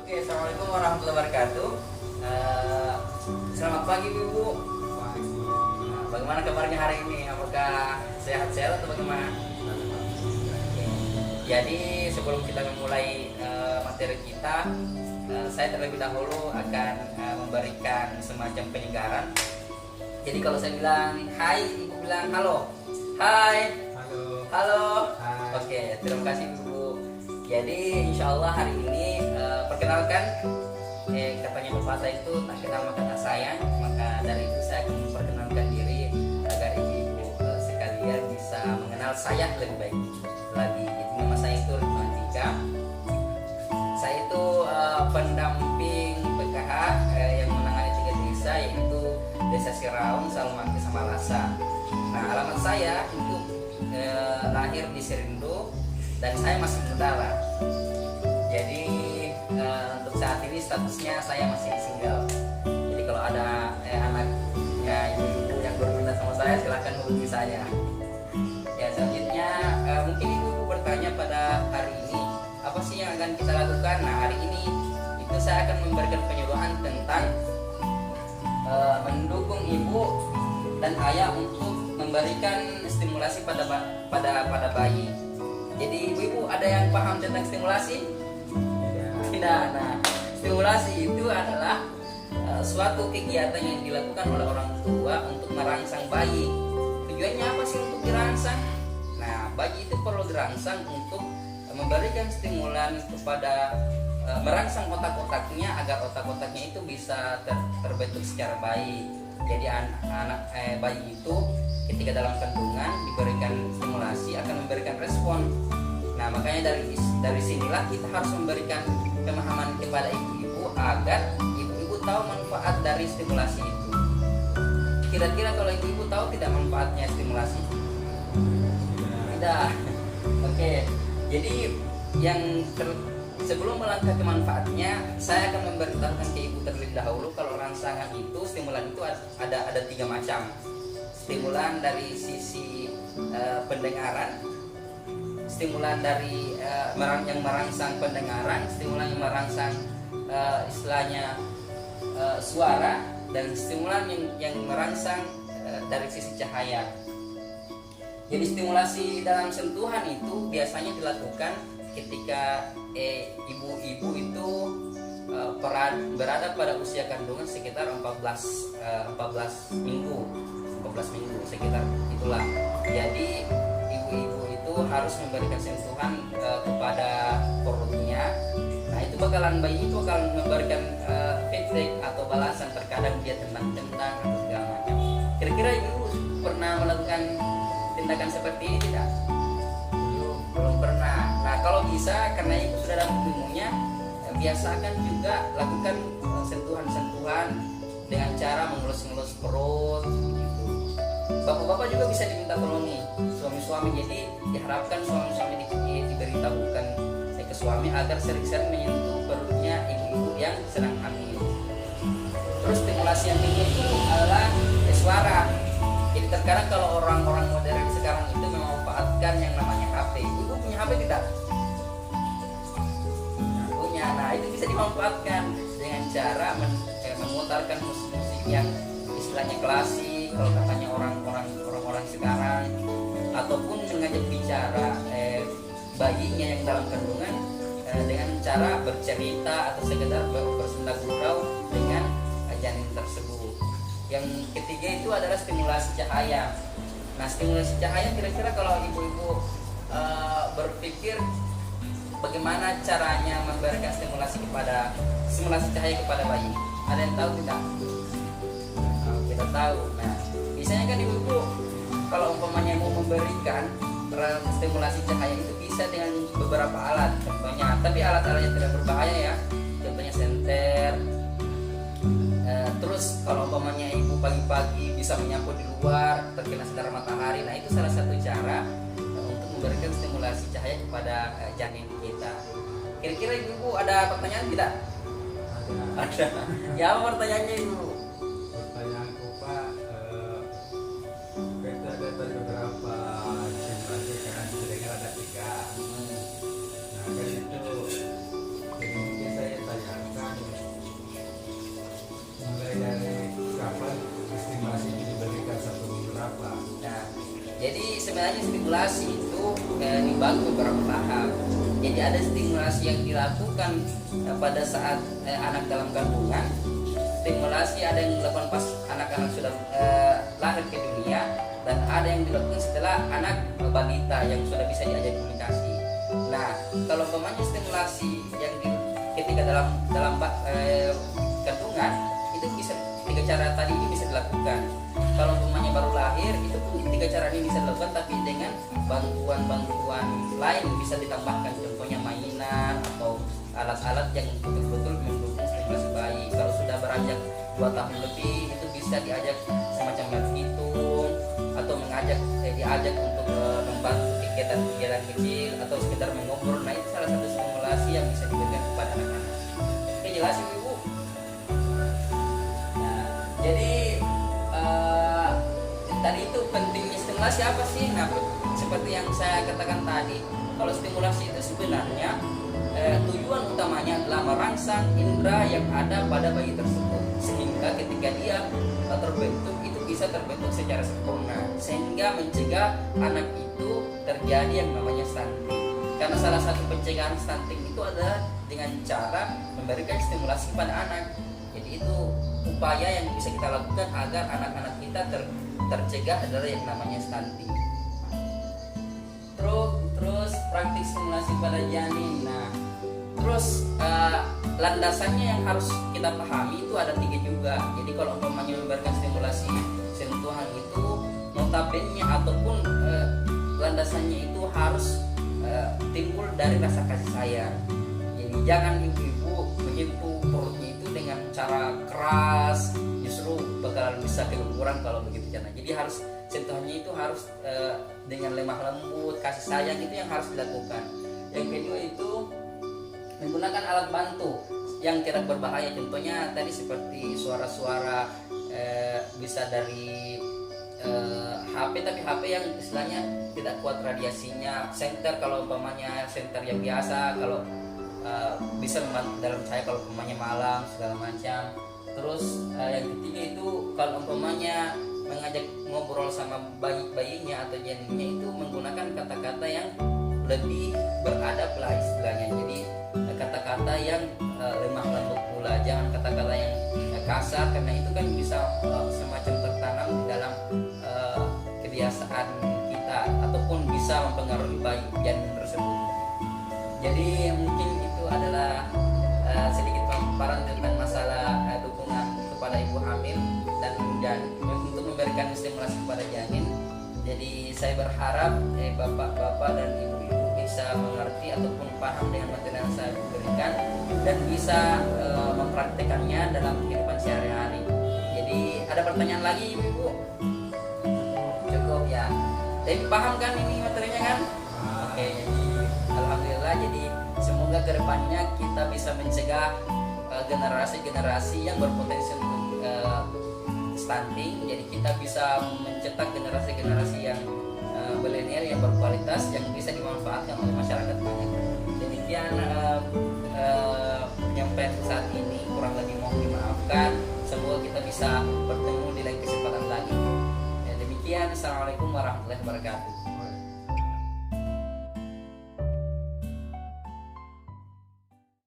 Oke, assalamualaikum warahmatullahi wabarakatuh. Eh, Selamat pagi Ibu. Bagaimana kabarnya hari ini? Apakah sehat-sehat atau bagaimana? Oke. Jadi sebelum kita memulai materi kita, saya terlebih dahulu akan memberikan semacam penyegaran. Jadi kalau saya bilang hai, Ibu bilang halo. Hai. Halo. Halo. Hai. Oke, terima kasih Ibu. Jadi insya Allah hari ini perkenalkan, katanya pepatah itu tak kenal maka tak sayang. Maka dari itu saya akan memperkenalkan diri agar ibu sekalian bisa mengenal saya lebih baik lagi. Jadi nama saya itu Ridwan Dika. Saya itu pendamping PKH yang menangani 3 desa, yaitu Desa Siraung, Salumaki, sama Lasa. Nah, alamat saya itu lahir di Serindo dan saya masih mudara. Jadi untuk saat ini statusnya saya masih single. Jadi kalau ada anaknya ibu yang berminat sama saya, silahkan hubungi saya. Ya, selanjutnya mungkin ibu bertanya pada hari ini apa sih yang akan kita lakukan. Nah, hari ini itu saya akan memberikan penyuluhan tentang mendukung ibu dan ayah untuk memberikan stimulasi pada bayi. Jadi ibu-ibu ada yang paham tentang stimulasi? Tidak. Nah, stimulasi itu adalah suatu kegiatan yang dilakukan oleh orang tua untuk merangsang bayi. Tujuannya apa sih untuk dirangsang? Nah, bayi itu perlu dirangsang untuk memberikan stimulan kepada merangsang otak-otaknya agar otak-otaknya itu bisa terbentuk secara baik. Jadi bayi itu ketika dalam kandungan diberikan stimulasi akan memberikan respon. Nah, makanya dari sinilah kita harus memberikan pemahaman kepada ibu-ibu agar ibu-ibu tahu manfaat dari stimulasi itu. Kira-kira kalau ibu-ibu tahu tidak manfaatnya stimulasi? Tidak. Oke. Jadi sebelum melangkah ke manfaatnya, saya akan memberitahukan ke ibu terlebih dahulu kalau rangsangan itu, stimulan itu ada 3 macam. Stimulan dari sisi pendengaran, stimulan dari yang merangsang pendengaran, stimulan yang merangsang istilahnya suara, dan stimulan yang merangsang dari sisi cahaya. Jadi stimulasi dalam sentuhan itu biasanya dilakukan ketika ibu-ibu itu berada pada usia kandungan sekitar 14 minggu sekitar itulah. Jadi ibu-ibu itu harus memberikan sentuhan kepada perutnya. Nah, itu bayi itu bakalan memberikan feedback atau balasan. Terkadang dia tendang-tendang atau segala macam. Kira-kira ibu pernah melakukan tindakan seperti ini tidak? Belum pernah. Nah, kalau bisa karena ibu sudah dapat ilmunya, biasakan juga lakukan sentuhan-sentuhan dengan cara mengelus-ngelus perut gitu. Bapak-bapak juga bisa diminta tolong nih, suami-suami. Jadi diharapkan suami-suami diberitahukan ke suami agar sering-sering menyentuh perutnya ibu-ibu yang sedang hamil. Terus stimulasi yang tinggi itu adalah suara. Jadi terkadang kalau orang-orang modern sekarang itu memanfaatkan yang namanya HP. Ibu punya HP tidak? Punya. Nah, itu bisa dimanfaatkan dengan cara memutarkan musik-musik yang istilahnya klasik kalau katanya orang-orang sekarang, ataupun mengajak bicara bayinya yang dalam kandungan dengan cara bercerita atau sekedar bersenda gurau dengan janin tersebut. Yang ketiga itu adalah stimulasi cahaya. Nah, stimulasi cahaya kira-kira kalau ibu-ibu berpikir bagaimana caranya memberikan stimulasi cahaya kepada bayi, ada yang tahu tidak? Kita tahu. Nah, biasanya kan ibu-ibu kalau umpamanya mau memberikan stimulasi cahaya itu bisa dengan beberapa alat contohnya, tapi alat-alat yang tidak berbahaya ya, contohnya senter. Terus kalau umpamanya ibu pagi-pagi bisa menyapu di luar terkena sinar matahari, nah itu salah satu cara untuk memberikan stimulasi cahaya kepada janin kita. Kira-kira ibu ada pertanyaan tidak? Ada. Ya, apa pertanyaannya ibu? Pertanyaanku Pak, itu ada beberapa stimulasi kan dengar ada 3. Nah, kan itu jadi mungkin saya tanya sebenarnya stimulasi itu dibagi beberapa tahap. Jadi ada stimulasi yang dilakukan pada saat anak dalam kandungan. Stimulasi ada yang dilakukan pas anak-anak sudah lahir ke dunia, dan ada yang dilakukan setelah anak balita yang sudah bisa diajak komunikasi. Nah, kalau umpamanya stimulasi yang ketika dalam kandungan itu bisa 3 cara tadi ini bisa dilakukan. Kalau umpamanya baru lahir itu pun 3 cara ini bisa dilakukan, tapi dengan bantuan-bantuan lain bisa ditambahkan, contohnya mainan atau alat-alat yang betul-betul mendukung stimulasi bayi. Kalau sudah beranjak 2 tahun lebih itu bisa diajak semacam berhitung atau diajak untuk membantu kegiatan kecil atau sekedar mengobrol. Nah, itu salah satu stimulasi yang bisa diberikan kepada anak-anak. Oke, jelas Ibu? Nah, jadi tadi itu pentingnya stimulasi apa sih? Nah, seperti yang saya katakan tadi, kalau stimulasi itu sebenarnya tujuan utamanya adalah merangsang indera yang ada pada bayi tersebut, sehingga ketika dia terbentuk itu bisa terbentuk secara sempurna, sehingga mencegah anak itu terjadi yang namanya stunting. Karena salah satu pencegahan stunting itu adalah dengan cara memberikan stimulasi pada anak. Jadi itu upaya yang bisa kita lakukan agar anak-anak kita tercegah adalah yang namanya stunting. Terus praktik stimulasi pada janin. Nah, terus landasannya yang harus kita pahami itu ada 3 juga. Jadi kalau umpamanya memberikan stimulasi sentuhan itu notabene ataupun landasannya itu harus timbul dari rasa kasih sayang. Jadi jangan ibu-ibu menyentuh perutnya itu dengan cara keras, justru bakalan bisa keguguran kalau begitu caranya. Jadi harus sentuhannya itu harus dengan lemah lembut, kasih sayang, itu yang harus dilakukan. Yang kedua itu menggunakan alat bantu yang tidak berbahaya, contohnya tadi seperti suara-suara bisa dari HP, tapi HP yang istilahnya tidak kuat radiasinya. Senter kalau umpamanya senter yang biasa, kalau bisa membantu dalam saya kalau umpamanya malam segala macam. Terus yang ketiga itu kalau umpamanya mengajak ngobrol sama bayinya atau janinnya itu menggunakan kata-kata yang lebih beradab lah istilahnya. Jadi kata-kata yang lemah lembut pula, jangan kata-kata yang kasar, karena itu kan bisa semacam tertanam di dalam kebiasaan kita ataupun bisa mempengaruhi bayi janin tersebut. Jadi mungkin itu adalah sedikit paparan tentang masalah dukungan kepada ibu hamil dan untuk memberikan stimulasi kepada janin. Jadi saya berharap bapak-bapak dan ibu-ibu bisa mengerti ataupun paham dengan materi yang saya berikan dan bisa mempraktekannya dalam kehidupan sehari-hari. Jadi ada pertanyaan lagi ibu-ibu? Cukup ya. Jadi paham kan ini materinya kan? Oke, jadi alhamdulillah. Jadi semoga kedepannya kita bisa mencegah generasi-generasi yang berpotensi untuk stunting. Jadi kita bisa mencetak generasi-generasi yang milenial yang berkualitas yang bisa dimanfaatkan oleh masyarakat banyak. Demikian penyampaian saat ini, kurang lebih mohon dimaafkan. Semoga kita bisa bertemu di lain kesempatan lagi. Ya, demikian. Assalamualaikum warahmatullahi wabarakatuh.